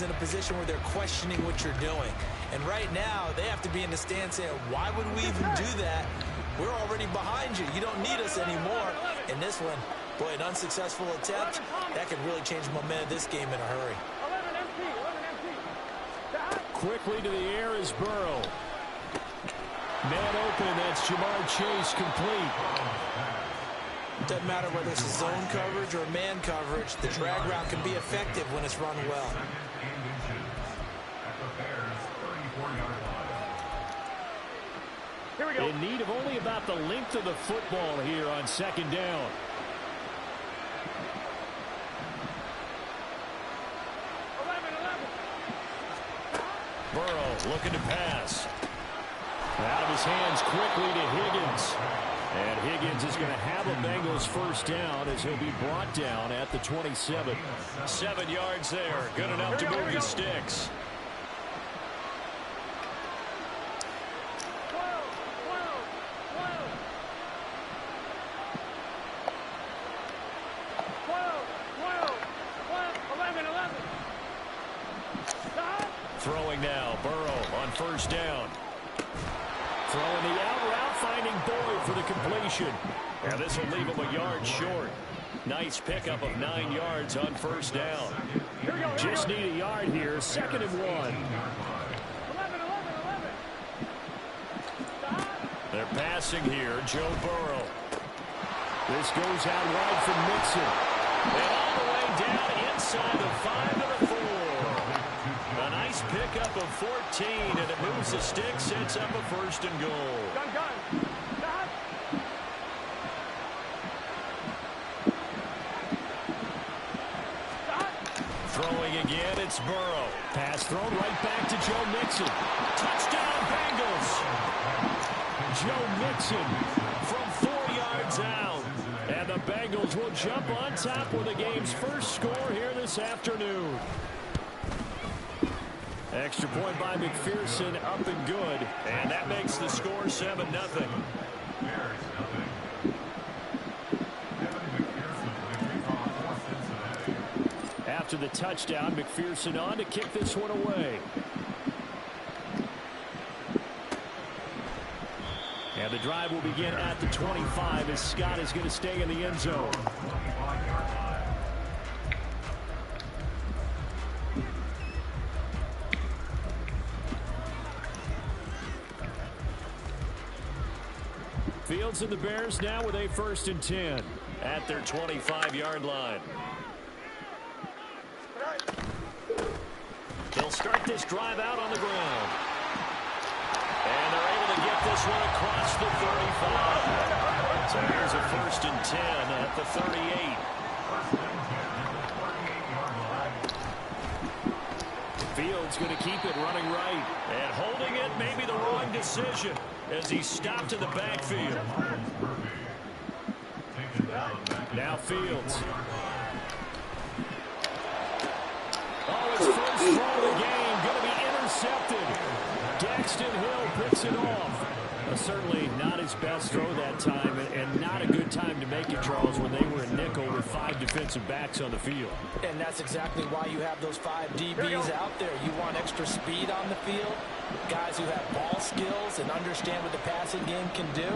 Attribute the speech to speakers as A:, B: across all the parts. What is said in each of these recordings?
A: in a position where they're questioning what you're doing. And right now, they have to be in the stand saying, why would we even do that? We're already behind you. You don't need us anymore. In this one, boy, an unsuccessful attempt, that could really change the momentum of this game in a hurry.
B: Quickly to the air is Burrow. Man open, that's Jamar Chase complete.
A: Doesn't matter whether it's a zone coverage or man coverage, the drag route can be effective when it's run well.
B: Here we go. In need of only about the length of the football here on second down. Burrow looking to pass. Out of his hands quickly to Higgins. And Higgins is going to have a Bengals first down as he'll be brought down at the 27. 7 yards there. Good enough to move the sticks. Throwing now, Burrow on first down. Throwing the out route, finding Boyd for the completion. And this will leave him a yard short. Nice pickup of 9 yards on first down. Just need a yard here, 2nd and 1. They're passing here, Joe Burrow. This goes out wide from Mixon. And all the way down inside the 5 to the 4. A nice pickup of 14, and it moves the stick, sets up a 1st and goal. Throwing again, it's Burrow. Pass thrown right back to Joe Mixon. Touchdown, Bengals! Joe Mixon from 4 yards out. And the Bengals will jump on top with the game's first score here this afternoon. Extra point by McPherson, up and good. And that makes the score 7-0. After the touchdown, McPherson on to kick this one away. And the drive will begin at the 25 as Scott is going to stay in the end zone. Fields and the Bears now with a 1st and 10 at their 25-yard line. They'll start this drive out on the ground. And they're able to get this one across the 35. So here's a 1st and 10 at the 38. Fields going to keep it running right. And holding it may be the wrong decision as he stopped in the backfield. Now Fields. Oh, his first throw of the game going to be intercepted. Daxton Hill picks it off. Certainly not his best throw that time, and not a good time to make it, Charles, when they were in nickel with 5 defensive backs on the field.
A: And that's exactly why you have those 5 DBs out there. You want extra speed on the field, guys who have ball skills and understand what the passing game can do,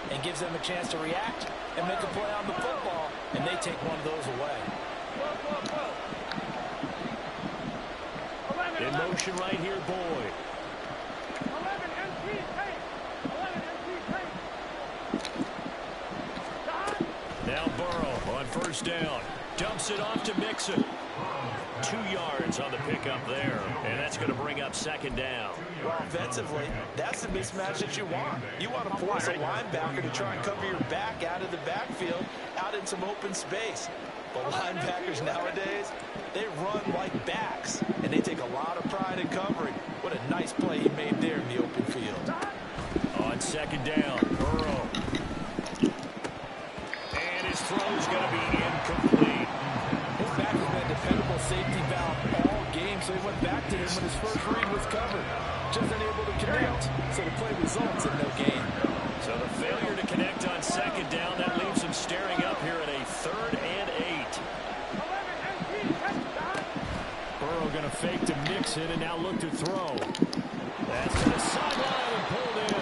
A: and gives them a chance to react and make a play on the football, and they take one of those away.
B: In motion right here, Boyd. Now Burrow on first down. Dumps it off to Mixon. 2 yards on the pickup there. And that's going to bring up 2nd down.
A: Well, offensively, that's the mismatch that you want. You want to force a linebacker to try and cover your back out of the backfield, out in some open space. But linebackers nowadays, they run like backs, and they take a lot of pride in covering. What a nice play he made there in the open field.
B: On 2nd down, Burrow. And his throw's going to be incomplete.
A: His back has been a dependable safety valve all game, so he went back to him when his first read was covered. Just unable to connect, so the play results in no gain.
B: So the failure to connect on 2nd down, that leaves him staring up here at a 3rd and 8. Burrow going to fake to Mixon and now look to throw. That's to the sideline and pulled in.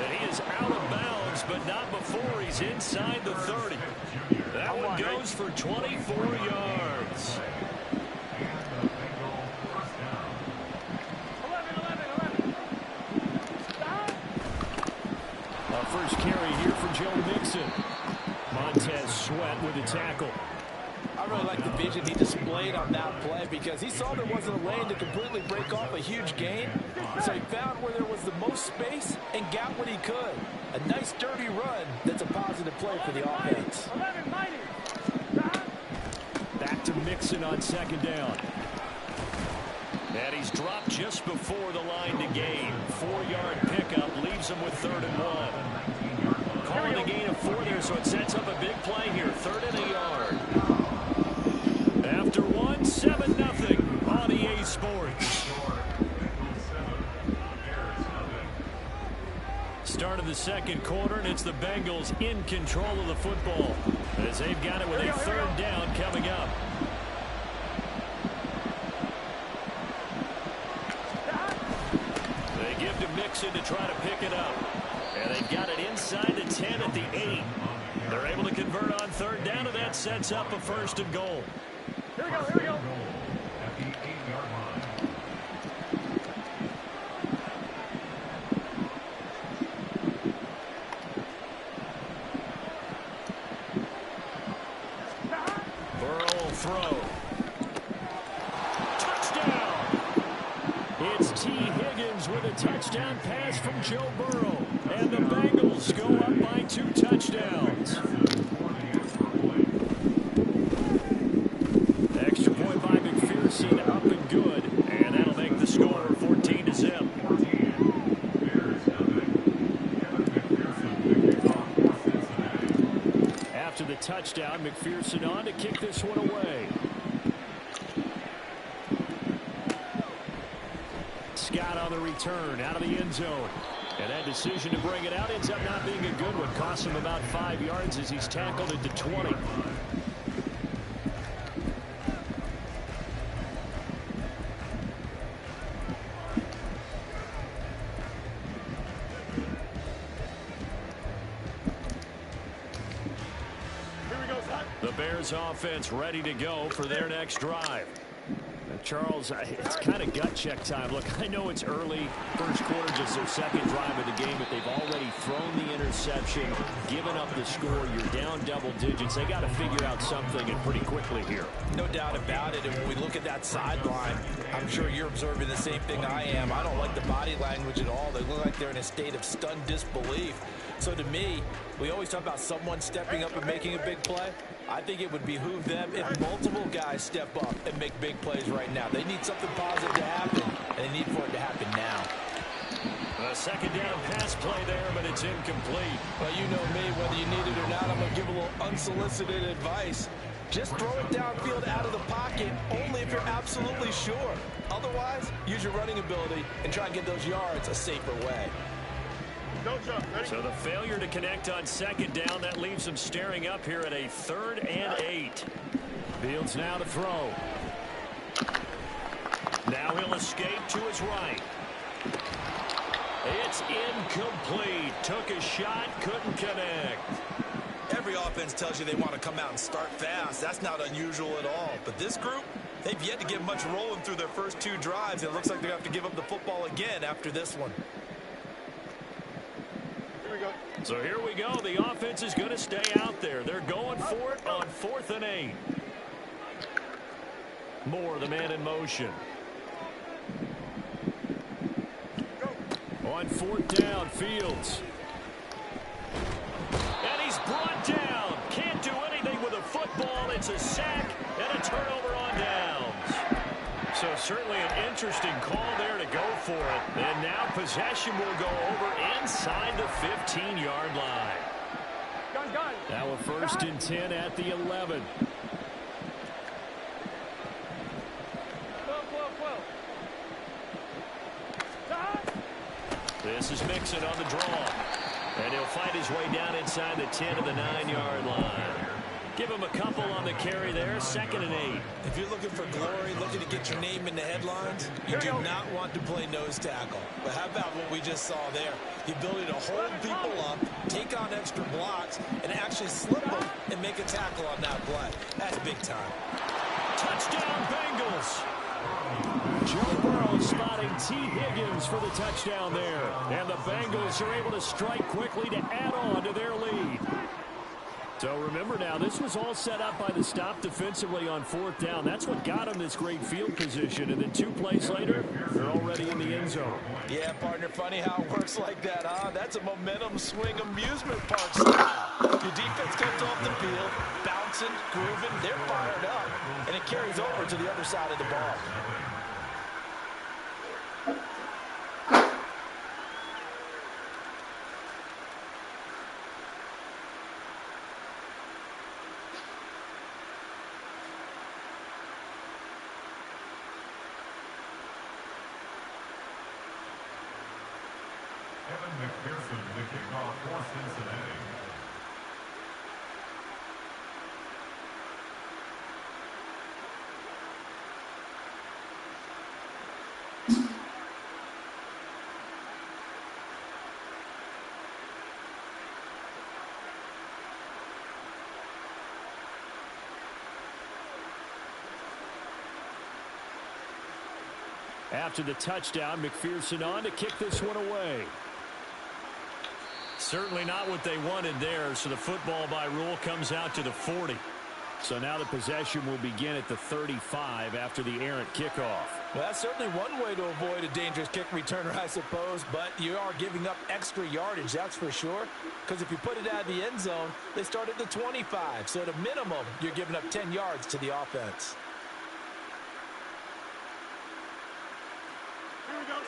B: And he is out of bounds, but not before he's inside the 30. That one goes for 24 yards. Our first carry here for Joe Mixon. Montez Sweat with a tackle.
A: I really like the vision he displayed on that play because he saw there wasn't a lane to completely break off a huge gain. So he found where there was the most space and got what he could. A nice dirty run that's a positive play for the offense.
B: Back to Mixon on second down. And he's dropped just before the line to gain. 4-yard pickup leaves him with 3rd and 1. Calling a gain of 4 there, so it sets up a big play here. 3rd and a yard. After 1, 7-0 on EA Sports. Start of the second quarter, and it's the Bengals in control of the football as they've got it with a 3rd down coming up. They give to Mixon to try to pick it up. And they've got it inside the 10 at the 8. They're able to convert on 3rd down, and that sets up a 1st and goal.
C: Here we go, here we go.
D: At the 8-yard line.
B: Burrow will throw. Touchdown! It's T. Higgins with a touchdown pass from Joe Burrow. And the Bengals go up by 2 touchdowns. Extra point by McPherson, up and good. And that'll make the score 14-0. After the touchdown, McPherson on to kick this one away. Scott on the return, out of the end zone. And that decision to bring it out ends up not being a good one. Costs him about 5 yards as he's tackled at the 20. The Bears offense ready to go for their next drive. Charles, it's kind of gut check time. Look, I know it's early, first quarter, just their 2nd drive of the game, but they've already thrown the interception, given up the score. You're down double digits. They got to figure out something, and pretty quickly here.
A: No doubt about it. And when we look at that sideline, I'm sure you're observing the same thing I am. I don't like the body language at all. They look like they're in a state of stunned disbelief. So to me, we always talk about someone stepping up and making a big play. I think it would behoove them if multiple guys step up and make big plays right now. They need something positive to happen, and they need for it to happen now.
B: A 2nd down pass play there, but it's incomplete.
A: Well, you know me, whether you need it or not, I'm going to give a little unsolicited advice. Just throw it downfield out of the pocket, only if you're absolutely sure. Otherwise, use your running ability and try and get those yards a safer way.
B: So the failure to connect on 2nd down, that leaves them staring up here at a 3rd and 8. Fields now to throw. Now he'll escape to his right. It's incomplete. Took a shot, couldn't connect.
A: Every offense tells you they want to come out and start fast. That's not unusual at all. But this group, they've yet to get much rolling through their first 2 drives. It looks like they have to give up the football again after this one.
B: So here we go. The offense is going to stay out there. They're going for it on 4th and 8. Moore, the man in motion. On 4th down, Fields. And he's brought down. Can't do anything with a football. It's a sack and a turnover on downs. So certainly an interesting call there to go for it. And now possession will go over inside the 15-yard line. Now a 1st and 10 at the 11. This is Mixon on the draw. And he'll fight his way down inside the 10 of the 9-yard line. Give him a couple on the carry there, 2nd and 8.
A: If you're looking for glory, looking to get your name in the headlines, you do not want to play nose tackle. But how about what we just saw there? The ability to hold people up, take on extra blocks, and actually slip them and make a tackle on that play. That's big time.
B: Touchdown, Bengals. Joe Burrow spotting T. Higgins for the touchdown there. And the Bengals are able to strike quickly to add on to their lead. So remember now, this was all set up by the stop defensively on 4th down. That's what got them this great field position. And then 2 plays later, they're already in the end zone.
A: Yeah, partner, funny how it works like that, huh? That's a momentum swing amusement park style. Your defense comes off the field, bouncing, grooving, they're fired up, and it carries over to the other side of the ball.
D: McPherson, the kickoff for Cincinnati.
B: After the touchdown, McPherson on to kick this one away. Certainly not what they wanted there, so the football by rule comes out to the 40. So now the possession will begin at the 35 after the errant kickoff.
A: Well, that's certainly one way to avoid a dangerous kick returner, I suppose, but you are giving up extra yardage, that's for sure, because if you put it out of the end zone, they start at the 25, so at a minimum, you're giving up 10 yards to the offense.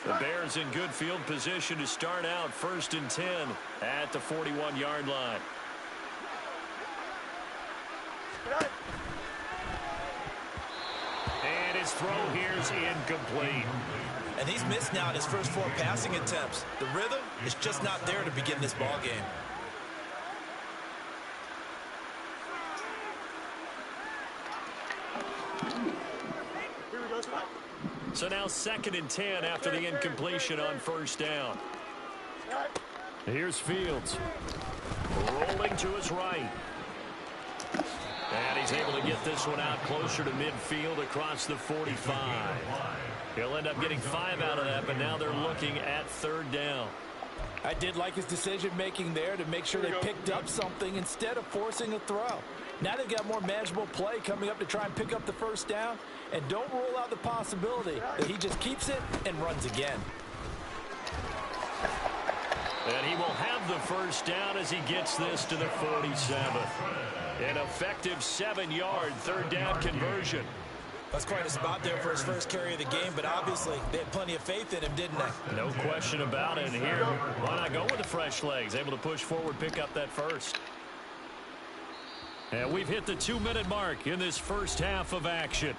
B: The Bears in good field position to start out 1st and 10 at the 41-yard line. And his throw here's incomplete.
A: And he's missed now in his first 4 passing attempts. The rhythm is just not there to begin this ball game.
B: So now 2nd and 10 after the incompletion on 1st down. Here's Fields. Rolling to his right. And he's able to get this one out closer to midfield across the 45. He'll end up getting 5 out of that, but now they're looking at 3rd down.
A: I did like his decision-making there to make sure they picked up something instead of forcing a throw. Now they've got more manageable play coming up to try and pick up the 1st down. And don't rule out the possibility that he just keeps it and runs again.
B: And he will have the 1st down as he gets this to the 47. An effective 7-yard 3rd down conversion.
A: That's quite a spot there for his first carry of the game, but obviously they had plenty of faith in him, didn't they?
B: No question about it. Here, why not go with the fresh legs? Able to push forward, pick up that 1st. And we've hit the 2-minute mark in this first half of action.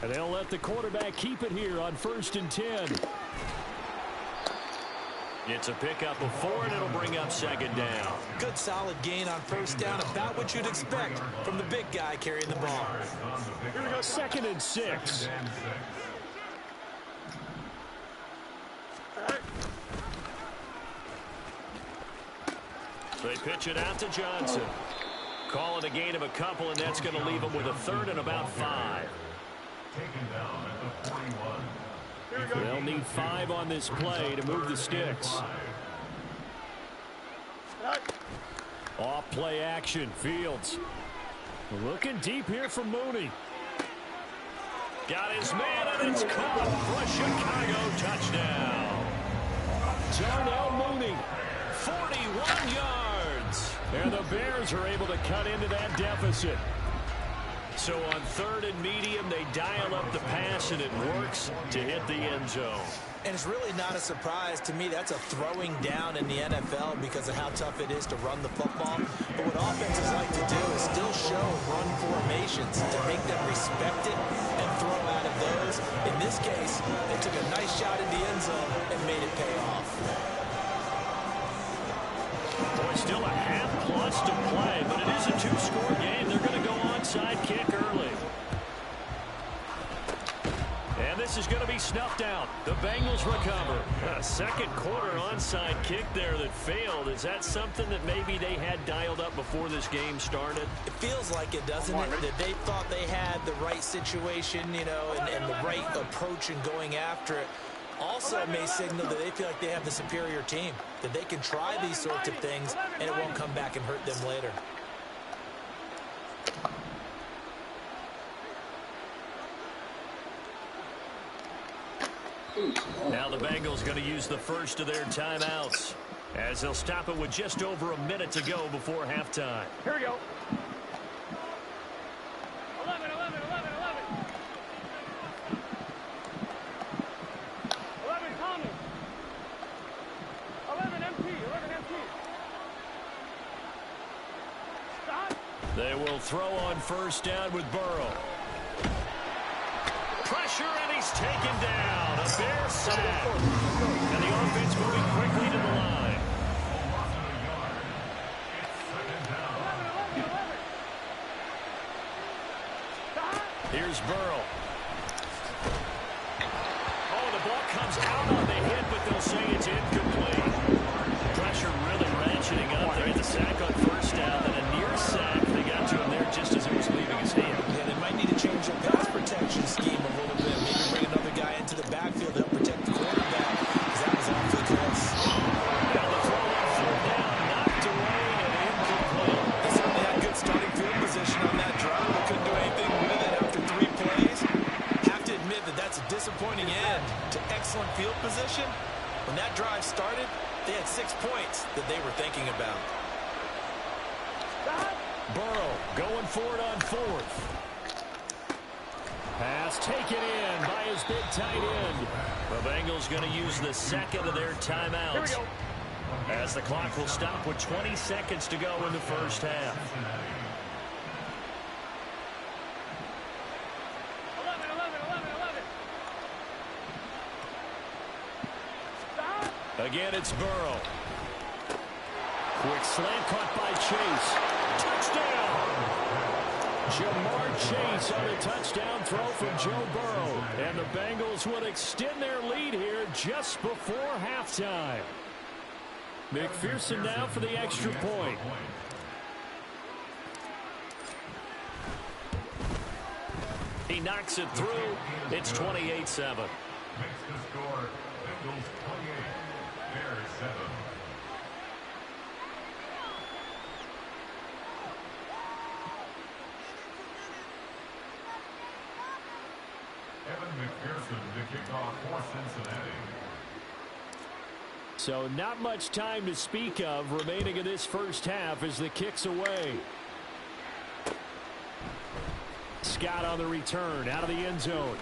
B: And they'll let the quarterback keep it here on 1st and 10. It's a pickup of 4, and it'll bring up 2nd down.
A: Good solid gain on 1st down, about what you'd expect from the big guy carrying the ball.
B: Here we go, 2nd and 6. They pitch it out to Johnson. Call it a gain of a couple, and that's going to leave them with a 3rd and about 5.
D: Taken down at the 41.
B: They'll need 5 on this play to move the sticks. Off play action, Fields. Looking deep here from Mooney. Got his man, and it's caught for a Chicago touchdown. Darnell Mooney, 41 yards. And the Bears are able to cut into that deficit. So on 3rd and medium, they dial up the pass, and it works to hit the end zone.
A: And it's really not a surprise to me. That's a throwing down in the NFL because of how tough it is to run the football. But what offenses like to do is still show run formations to make them respect it and throw out of those. In this case, they took a nice shot in the end zone and made it pay off.
B: Boy, still a half plus to play, but it is a 2-score game. They're going to go onside kick early. And this is going to be snuffed out. The Bengals recover. A second quarter onside kick there that failed. Is that something that maybe they had dialed up before this game started?
A: It feels like it, doesn't it? That they thought they had the right situation, you know, and the right approach in going after it. Also, it may signal that they feel like they have the superior team, that they can try these sorts of things, and it won't come back and hurt them later.
B: Now the Bengals going to use the first of their timeouts, as they'll stop it with just over a minute to go before halftime.
C: Here we go. 11, 11, 11, 11. 11 Thomas. 11 MT, 11 MT. Stop.
B: They will throw on first down with Burrow. Pressure, and he's taken down. A Bear sack. And the offense moving quickly to the line. Here's Burrow. Oh, the ball comes out on the hit, but they'll say it's incomplete. Pressure really ratcheting up. They get the sack on first down, and a near sack. They got to him there just as it was leaving his hand.
A: Yeah, they might need to change their pass protection scheme a little bit. Maybe bring another guy into the backfield to help protect the quarterback, because that was awfully close.
B: Now the throw on 4th down, knocked away and incomplete.
A: They certainly had good starting field position on that drive, but couldn't do anything with it after 3 plays. Have to admit that that's a disappointing end to excellent field position. When that drive started, they had 6 points that they were thinking about.
B: Burrow going for it on 4th. Pass taken in by his big tight end. The Bengals going to use the second of their timeouts, as the clock will stop with 20 seconds to go in the first half.
C: 11, 11, 11, 11. Stop.
B: Again, it's Burrow. Quick slant caught by Chase. Touchdown! Jamar Chase on a touchdown throw from Joe Burrow. And the Bengals would extend their lead here just before halftime. McPherson now for the extra point. He knocks it through. It's 28-7.
D: Makes the score Bengals 28, Bears 7. Evan McPherson to kick off for Cincinnati.
B: So not much time to speak of remaining in this first half as the kick's away. Scott on the return out of the end zone.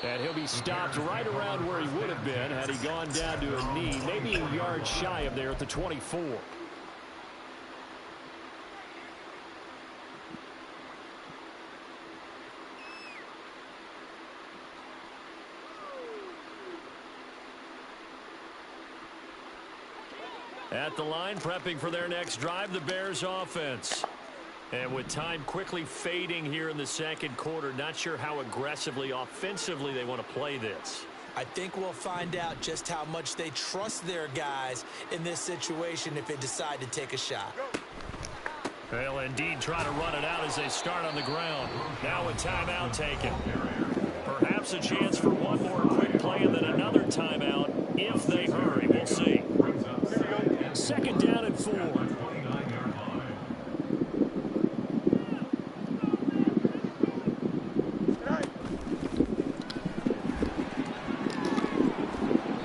B: And he'll be stopped right around where he would have been had he gone down to a knee, maybe a yard shy of there at the 24. At the line, prepping for their next drive, the Bears offense. And with time quickly fading here in the second quarter, not sure how aggressively, offensively they want to play this.
A: I think we'll find out just how much they trust their guys in this situation if they decide to take a shot.
B: They'll indeed try to run it out as they start on the ground. Now a timeout taken. Perhaps a chance for one more quick play and then another timeout if they hurry. We'll see. Second down and 4.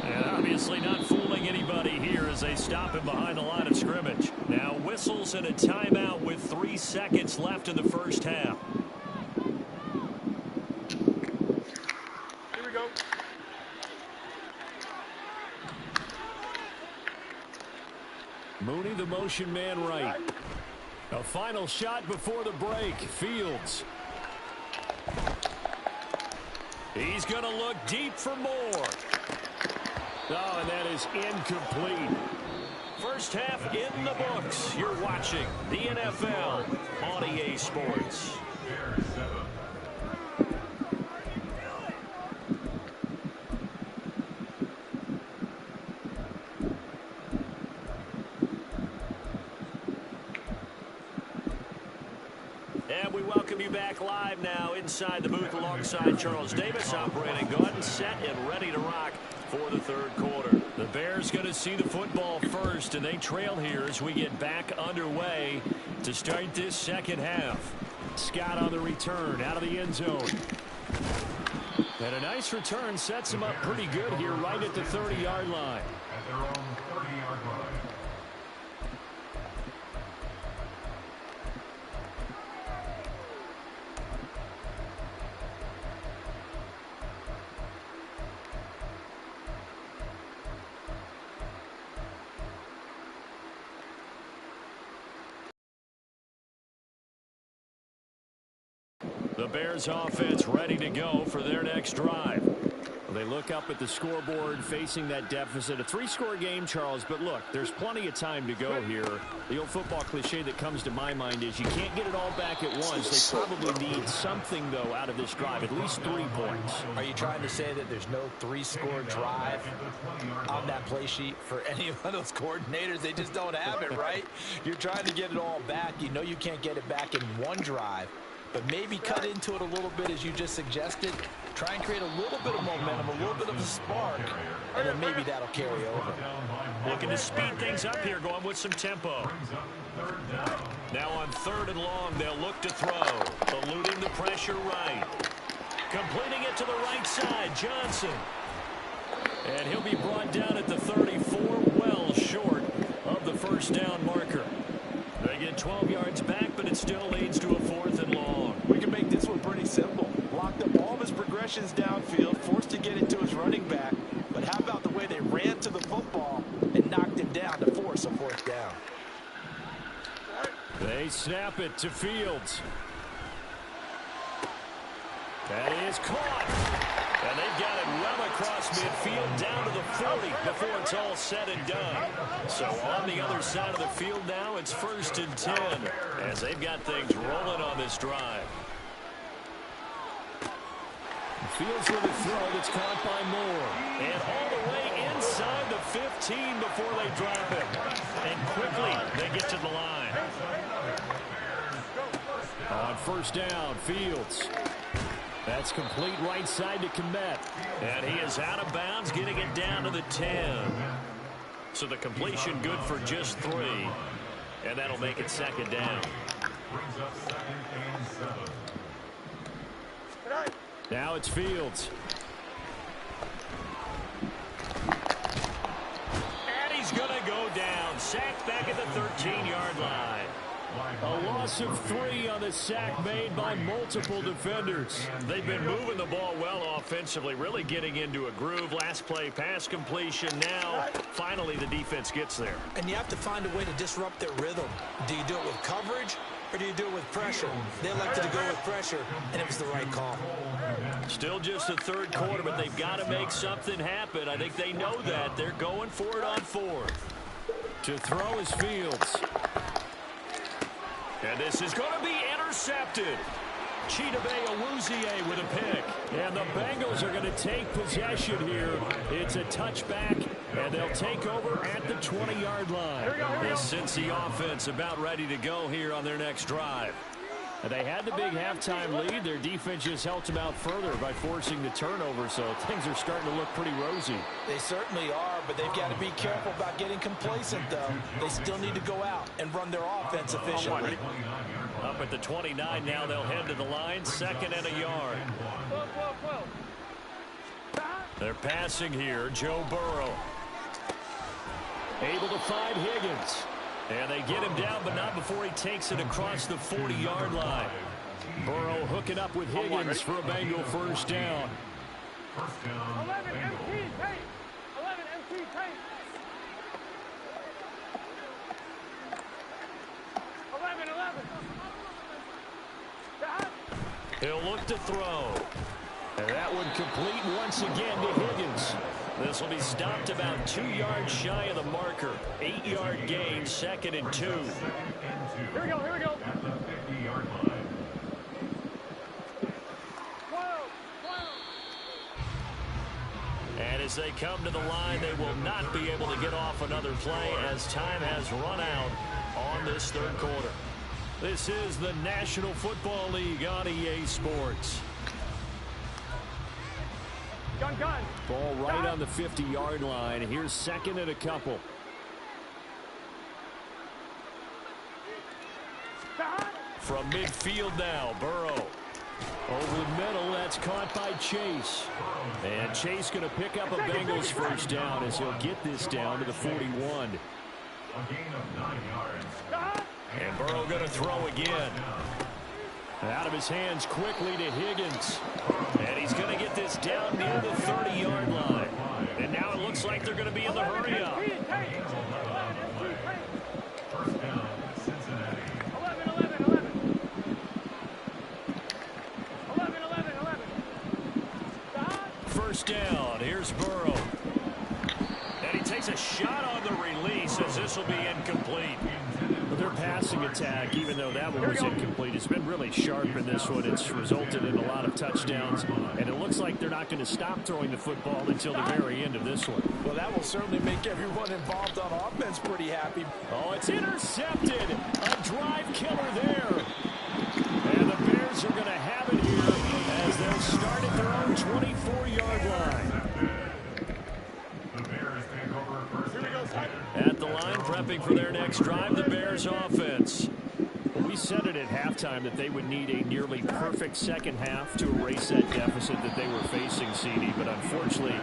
B: And obviously not fooling anybody here as they stop him behind the line of scrimmage. Now with whistles and a timeout with 3 seconds left in the first half.
C: Here we go.
B: Mooney, the motion man right. A final shot before the break. Fields. He's going to look deep for more. Oh, and that is incomplete. First half in the books. You're watching the NFL on EA Sports. And we welcome you back live now inside the booth alongside Charles Davis. I'm Brandon Gordon, set and ready to rock for the third quarter. The Bears going to see the football first, and they trail here as we get back underway to start this second half. Scott on the return out of the end zone. And a nice return sets him up pretty good here right at the 30-yard line.
D: At their own 30-yard line.
B: The Bears offense ready to go for their next drive. They look up at the scoreboard facing that deficit. A 3-score game, Charles, but look, there's plenty of time to go here. The old football cliche that comes to my mind is you can't get it all back at once. They probably need something, though, out of this drive, at least 3 points.
A: Are you trying to say that there's no 3-score drive on that play sheet for any of those coordinators? They just don't have it, right? You're trying to get it all back. You know you can't get it back in one drive. But maybe cut into it a little bit as you just suggested. Try and create a little bit of momentum, a little bit of a spark, and then maybe that'll carry over.
B: Looking to speed things up here, going with some tempo. Now on 3rd and long, they'll look to throw. Eluding the pressure right. Completing it to the right side, Johnson. And he'll be brought down at the 34, well short of the first down marker. They get 12 yards back, but it still leads to a 4th and long.
A: We can make this one pretty simple. Locked up all of his progressions downfield, forced to get it to his running back. But how about the way they ran to the football and knocked him down to force a 4th down?
B: They snap it to Fields. That is caught. And they've got it well across midfield down to the 40 before it's all said and done. So on the other side of the field now, it's 1st and 10 as they've got things rolling on this drive. Fields with a throw that's caught by Moore. And all the way inside the 15 before they drop it. And quickly they get to the line. On 1st down, Fields. That's complete right side to Kmet. And he is out of bounds, getting it down to the 10. So the completion good for just 3. And that'll make it 2nd down.
D: Brings up 2nd and 7.
B: Now it's Fields. And he's going to go down. Sacked back at the 13-yard line. A loss of 3 on the sack made by multiple defenders. They've been moving the ball well offensively, really getting into a groove. Last play, pass completion. Now, finally, the defense gets there.
A: And you have to find a way to disrupt their rhythm. Do you do it with coverage or do you do it with pressure? They elected to go with pressure, and it was the right call.
B: Still just the 3rd quarter, but they've got to make something happen. I think they know that. They're going for it on 4th. To throw is Fields. And this is going to be intercepted. Chidobe Awuzie with a pick. And the Bengals are going to take possession here. It's a touchback, and they'll take over at the 20-yard line. The Cincy offense about ready to go here on their next drive. And they had the big halftime lead. Their defense just helped them out further by forcing the turnover, so things are starting to look pretty rosy.
A: They certainly are, but they've got to be careful about getting complacent, though. They still need to go out and run their offense efficiently.
B: Up at the 29 now, they'll head to the line, 2nd and a yard. They're passing here, Joe Burrow. Able to find Higgins. And they get him down, but not before he takes it across the 40-yard line. Burrow hooking up with Higgins for a Bengal first down.
D: First down,
C: 11
D: Bengals.
C: MT tape. 11 MT tape. 11.
B: He'll look to throw. And that one complete once again to Higgins. This will be stopped about 2 yards shy of the marker. 8-yard gain, 2nd and 2.
C: Here we go.
D: At the 50-yard line.
B: And as they come to the line, they will not be able to get off another play as time has run out on this third quarter. This is the National Football League on EA Sports.
C: Gun.
B: Ball right on the 50-yard line. Here's 2nd and a couple. From midfield now, Burrow. Over the middle, that's caught by Chase. And Chase going to pick up a Bengals first down as he'll get this down to the 41.
D: A gain of 9 yards.
B: And Burrow going to throw again. Out of his hands quickly to Higgins. And he's going to get this down near the 30-yard line. And now it looks like they're going to be in the hurry up.
D: First down, Cincinnati.
C: 11.
B: First down. Here's Burrow. And he takes a shot on the release as this will be incomplete. But their passing attack, even though that one was incomplete, has been really sharp in this one. It's resulted in a lot of touchdowns. And it looks like they're not going to stop throwing the football until the very end of this one.
A: Well, that will certainly make everyone involved on offense pretty happy.
B: Oh, it's intercepted. A drive killer there. And the Bears are going to have it here as they'll start at their own 24-yard line.
D: The Bears take over first and 10.
B: At the line, prepping for their next drive, the Bears offense. We said it at halftime that they would need a nearly perfect second half to erase that deficit that they were facing, CD. But unfortunately,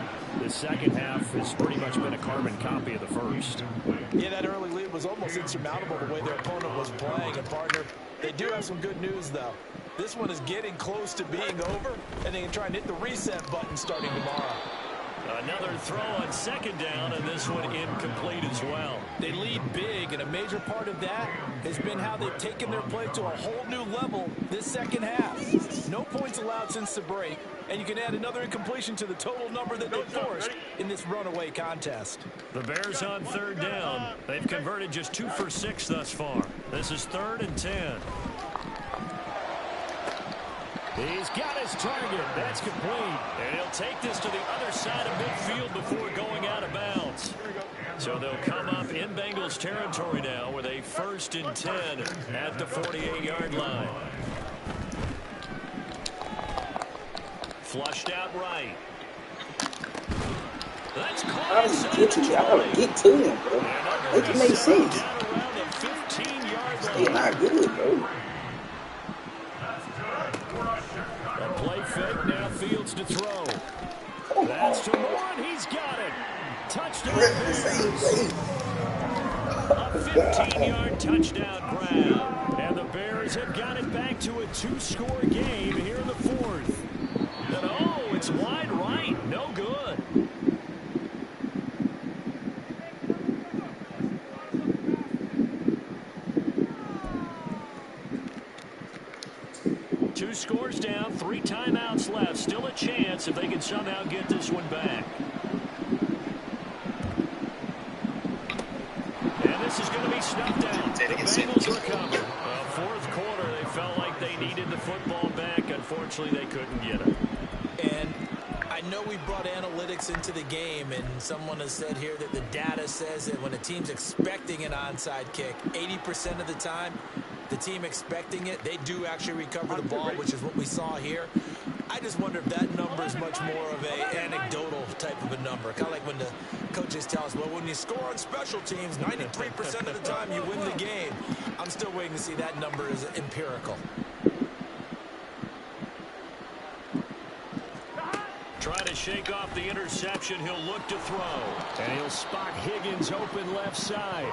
B: the second half has pretty much been a carbon copy of the first.
A: Yeah, that early lead was almost insurmountable the way their opponent was playing. And, partner, they do have some good news, though. This one is getting close to being over, and they can try and hit the reset button starting tomorrow.
B: Another throw on second down, and this one incomplete as well.
A: They lead big, and a major part of that has been how they've taken their play to a whole new level this second half. No points allowed since the break, and you can add another incompletion to the total number that they forced in this runaway contest.
B: The Bears on third down. They've converted just 2 for 6 thus far. This is 3rd and 10. He's got his target. That's complete. And he'll take this to the other side of midfield before going out of bounds. So they'll come up in Bengals territory now with a 1st and 10 at the 48-yard line. Flushed out right. That's caught.
E: How does he get to you? I gotta get to him, bro. Make it make sense. He's not good, bro.
B: A play fake, now Fields to throw. That's to Warren, he's got it. Touchdown Bears. A 15-yard touchdown grab. And the Bears have got it back to a 2-score game here in the 4th. And oh, it's wide right, no good. Two scores down, 3 timeouts left. Still a chance if they can somehow get this one back. And this is going to be snuffed out. The Bengals recover. 4th quarter, they felt like they needed the football back. Unfortunately, they couldn't get it.
A: And I know we brought analytics into the game, and someone has said here that the data says that when a team's expecting an onside kick, 80% of the time, the team expecting it, they do actually recover the ball, which is what we saw here. I just wonder if that number is much more of a anecdotal type of a number. Kind of like when the coaches tell us, well, when you score on special teams, 93% of the time you win the game. I'm still waiting to see that number is empirical.
B: Trying to shake off the interception. He'll look to throw. And he'll spot Higgins open left side.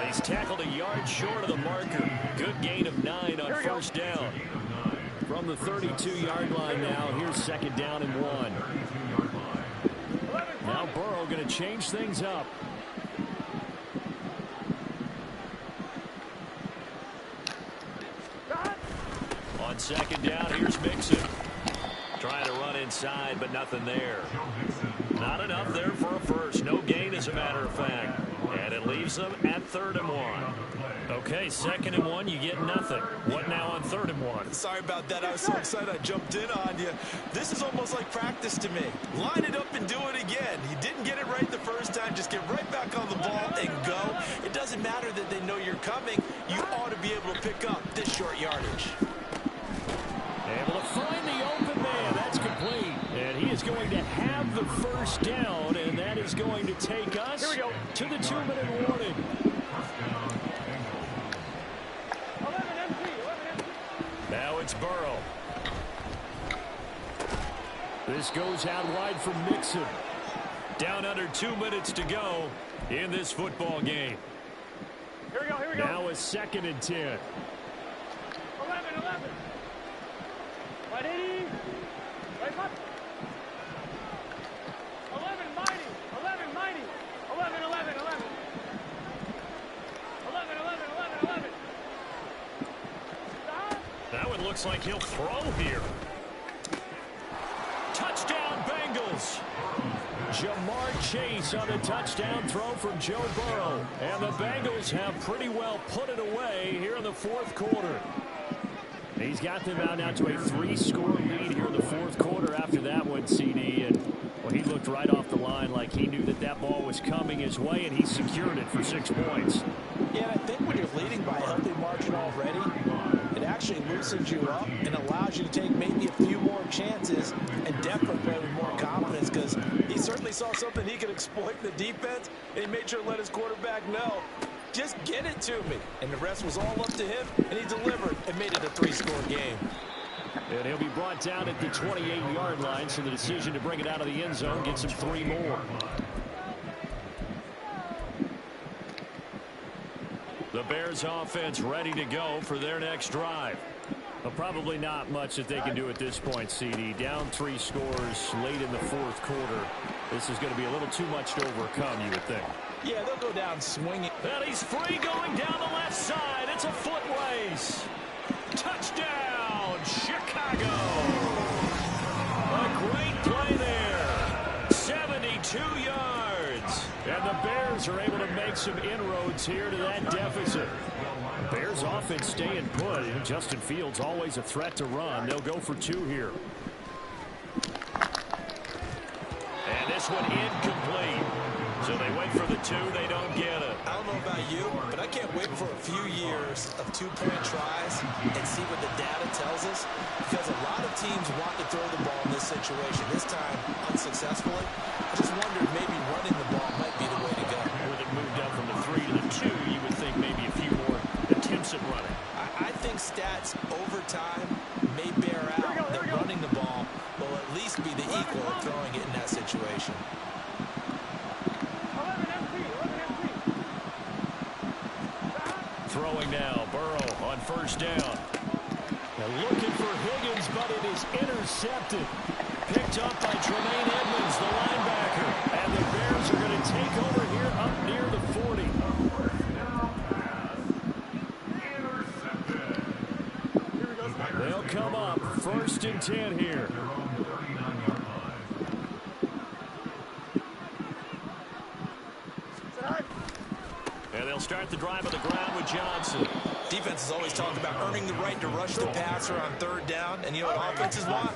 B: He's tackled a yard short of the marker. Good gain of 9 on first down. From the 32-yard line now, here's second down and 1. Now Burrow going to change things up. On second down, here's Mixon. Trying to run inside, but nothing there. Not enough there for a first. No gain, as a matter of fact. And it leaves them at 3rd and 1. Okay, 2nd and 1, you get nothing. What now on 3rd and 1?
A: Sorry about that. I was so excited I jumped in on you. This is almost like practice to me. Line it up and do it again. You didn't get it right the first time. Just get right back on the ball and go. It doesn't matter that they know you're coming. You ought to be able to pick up this short yardage.
B: Able to find the open man. That's complete. And he is going to have the first down, and that is going to take us to the 2-minute warning.
C: 11 empty.
B: Now it's Burrow. This goes out wide for Mixon. Down under 2 minutes to go in this football game.
C: Here we go.
B: Now a 2nd and 10.
C: 11. Right 80. Right up. 11 mighty. 11 mighty. 11. 11.
B: Now it looks like he'll throw here. Touchdown Bengals. Jamar Chase on a touchdown throw from Joe Burrow. And the Bengals have pretty well put it away here in the 4th quarter. He's got them out now to a 3-score lead here in the 4th quarter after that one, CD. And well, he looked right off the line like he knew that that ball was coming his way, and he secured it for 6 points.
A: Yeah, and I think when you're leading by a healthy margin already, it actually loosens you up and allows you to take maybe a few more chances and definitely play with more confidence, because he certainly saw something he could exploit in the defense, and he made sure to let his quarterback know, just get it to me. And the rest was all up to him, and he delivered and made it a 3-score game.
B: And he'll be brought down at the 28-yard line, so the decision to bring it out of the end zone gets him 3 more. The Bears offense ready to go for their next drive. Well, probably not much that they can do at this point, CD. Down 3 scores late in the 4th quarter. This is going to be a little too much to overcome, you would think.
A: Yeah, they'll go down swinging.
B: And he's free going down the left side. It's a foot race. Touchdown, Chicago. A great play there. 72 yards. And the Bears are able to make some inroads here to that deficit. Bears offense staying put. Justin Fields always a threat to run. They'll go for 2 here. And this one incomplete. So they wait for the 2, they don't get it.
A: I don't know about you, but I can't wait for a few years of 2-point tries and see what the data tells us, because a lot of teams want to throw the ball in this situation, this time unsuccessfully. I just wondered maybe running the ball might be the way to go.
B: With it moved up from the 3 to the 2, you would think maybe a few more attempts at running.
A: I think stats over time may bear out that running the ball will at least be the equal of throwing it in that situation.
B: Throwing now, Burrow on first down. They're looking for Higgins, but it is intercepted. Picked up by Tremaine Edmonds, the linebacker. And the Bears are going to take over here up near the 40. They'll come up 1st and 10 here. And they'll start the drive on the ground with Johnson.
A: Defense has always talked about earning the right to rush the passer on 3rd down. And you know what offenses want?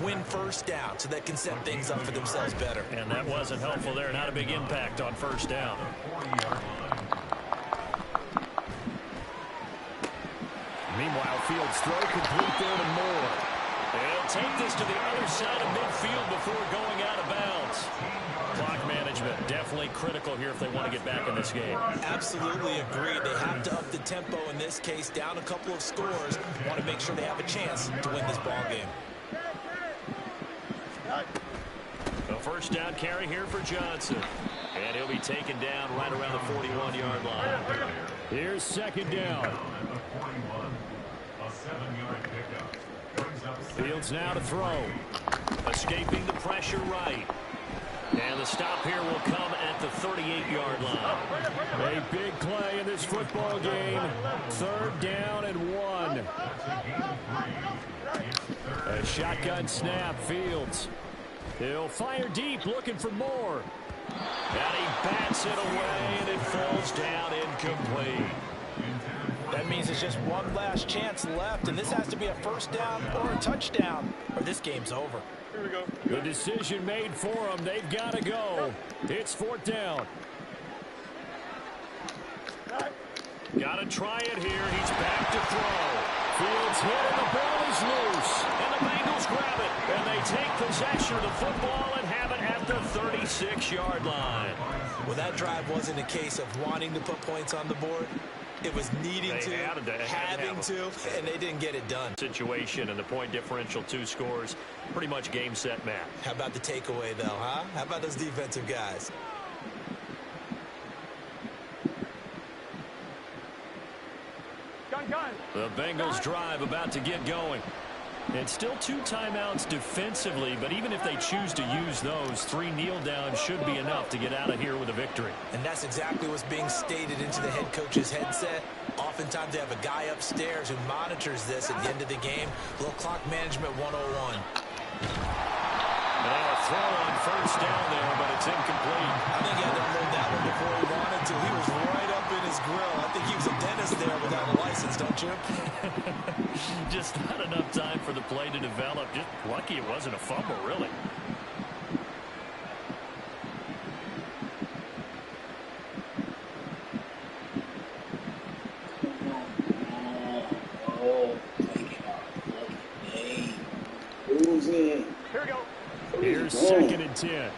A: Win first down so they can set things up for themselves better.
B: And that wasn't helpful there. Not a big impact on first down. Meanwhile, Fields throw complete there to Moore. They'll take this to the other side of midfield before going out of bounds. Clock management definitely critical here if they want to get back in this game.
A: Absolutely agree. They have to up the tempo in this case, down a couple of scores. Want to make sure they have a chance to win this ball game.
B: first down carry here for Johnson. And he'll be taken down right around the 41-yard line. Here's second down. Fields now to throw. Escaping the pressure right. And the stop here will come at the 38-yard line. A big play in this football game. Third down and 1. A shotgun snap, Fields. He'll fire deep, looking for more. And he bats it away, and it falls down incomplete.
A: That means it's just one last chance left, and this has to be a first down or a touchdown, or this game's over.
C: Here we go.
B: The decision made for them. They've got to go. It's fourth down. Got to try it here. He's back to throw. Fields hit, and the ball is loose. And the Bengals grab it. And they take possession of the football and have it at the 36-yard line.
A: Well, that drive wasn't a case of wanting to put points on the board. It was needing to, having to, and they didn't get it done.
B: Situation and the point differential, 2 scores, pretty much game, set, match.
A: How about the takeaway, though, huh? How about those defensive guys?
C: Gun.
B: The Bengals drive about to get going. And still 2 timeouts defensively, but even if they choose to use those, 3 kneel downs should be enough to get out of here with a victory.
A: And that's exactly what's being stated into the head coach's headset. Oftentimes they have a guy upstairs who monitors this at the end of the game. Little clock management 101.
B: And now a throw on first down there, but it's incomplete.
A: I think he had to unload that one before he wanted to. He was right up in his grill. I think he was a dentist there without a license, don't you?
B: Just not enough time for the play to develop. Just lucky it wasn't a fumble, really.
E: Who's in?
C: Here we go.
B: Here's second and 10.
C: 11.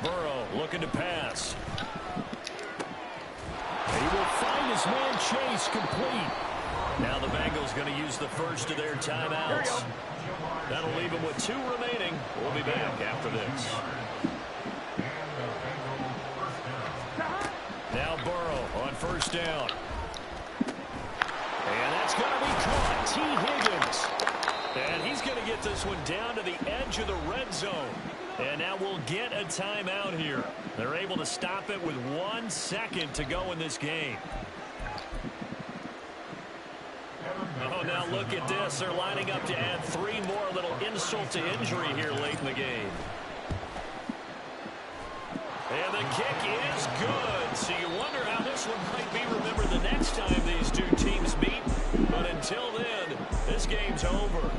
B: Burrow looking to pass. He will find his man Chase complete. Now the Bengals going to use the first of their timeouts. That'll leave them with 2 remaining. We'll be back after this. Now Burrow on first down. And that's going to be caught. T. Higgins. And he's going to get this one down to the edge of the red zone. And now we'll get a timeout here. They're able to stop it with 1 second to go in this game. Oh, now look at this. They're lining up to add 3 more, a little insult to injury here late in the game. And the kick is good. So you wonder how this one might be remembered the next time these 2 teams meet. But until then, this game's over.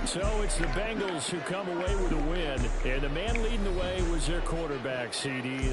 B: So it's the Bengals who come away with a win. And the man leading the way was their quarterback, CD.